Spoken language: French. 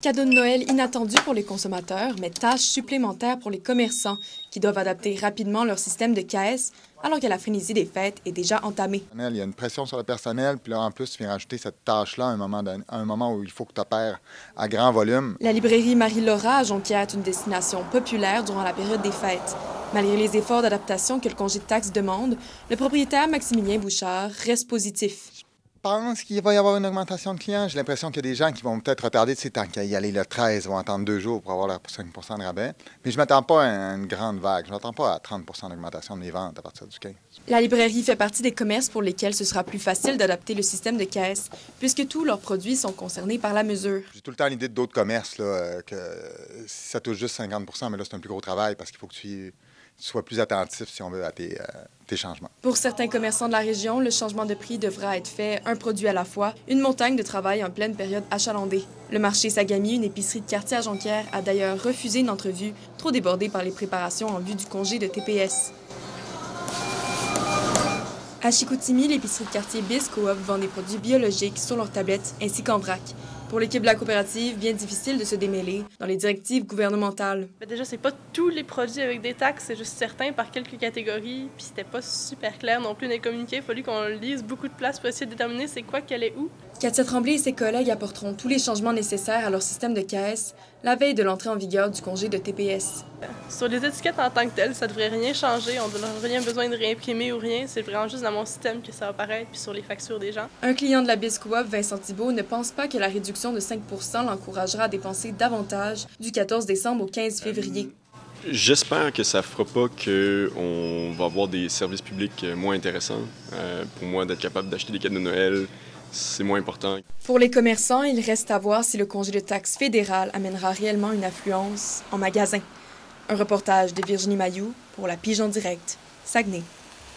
Cadeaux de Noël inattendus pour les consommateurs, mais tâches supplémentaires pour les commerçants qui doivent adapter rapidement leur système de caisse alors que la frénésie des fêtes est déjà entamée. Il y a une pression sur le personnel, puis là, en plus, tu viens rajouter cette tâche-là à un moment où il faut que tu opères à grand volume. La librairie Marie-Laura à Jonquière est une destination populaire durant la période des fêtes. Malgré les efforts d'adaptation que le congé de taxes demande, le propriétaire Maximilien Bouchard reste positif. Je pense qu'il va y avoir une augmentation de clients. J'ai l'impression qu'il y a des gens qui vont peut-être retarder, tant qu'à y aller le 13, vont attendre 2 jours pour avoir leur 5 de rabais. Mais je ne m'attends pas à une grande vague. Je ne m'attends pas à 30 d'augmentation de mes ventes à partir du 15. La librairie fait partie des commerces pour lesquels ce sera plus facile d'adapter le système de caisse, puisque tous leurs produits sont concernés par la mesure. J'ai tout le temps l'idée d'autres commerces, là, que si ça touche juste 50 mais là, c'est un plus gros travail parce qu'il faut que tu sois plus attentif, si on veut, à tes changements. Pour certains commerçants de la région, le changement de prix devra être fait un produit à la fois, une montagne de travail en pleine période achalandée. Le marché Sagami, une épicerie de quartier à Jonquière, a d'ailleurs refusé une entrevue, trop débordée par les préparations en vue du congé de TPS. À Chicoutimi, l'épicerie de quartier Biscoop vend des produits biologiques sur leurs tablettes ainsi qu'en vrac. Pour l'équipe de la coopérative, bien difficile de se démêler dans les directives gouvernementales. Mais déjà, c'est pas tous les produits avec des taxes, c'est juste certains par quelques catégories, puis c'était pas super clair non plus dans les communiqués. Il a fallu qu'on lise beaucoup de place pour essayer de déterminer c'est quoi qu'elle est où. Katia Tremblay et ses collègues apporteront tous les changements nécessaires à leur système de caisse la veille de l'entrée en vigueur du congé de TPS. Sur les étiquettes en tant que telles, ça devrait rien changer. On n'a rien besoin de réimprimer ou rien. C'est vraiment juste dans mon système que ça va apparaître, puis sur les factures des gens. Un client de la Biscoop, Vincent Thibault, ne pense pas que la réduction de 5 l'encouragera à dépenser davantage du 14 décembre au 15 février. J'espère que ça ne fera pas qu'on va avoir des services publics moins intéressants. Pour moi, d'être capable d'acheter des cadeaux de Noël, c'est moins important. Pour les commerçants, il reste à voir si le congé de taxes fédéral amènera réellement une affluence en magasin. Un reportage de Virginie Mailloux pour La Pige en direct, Saguenay.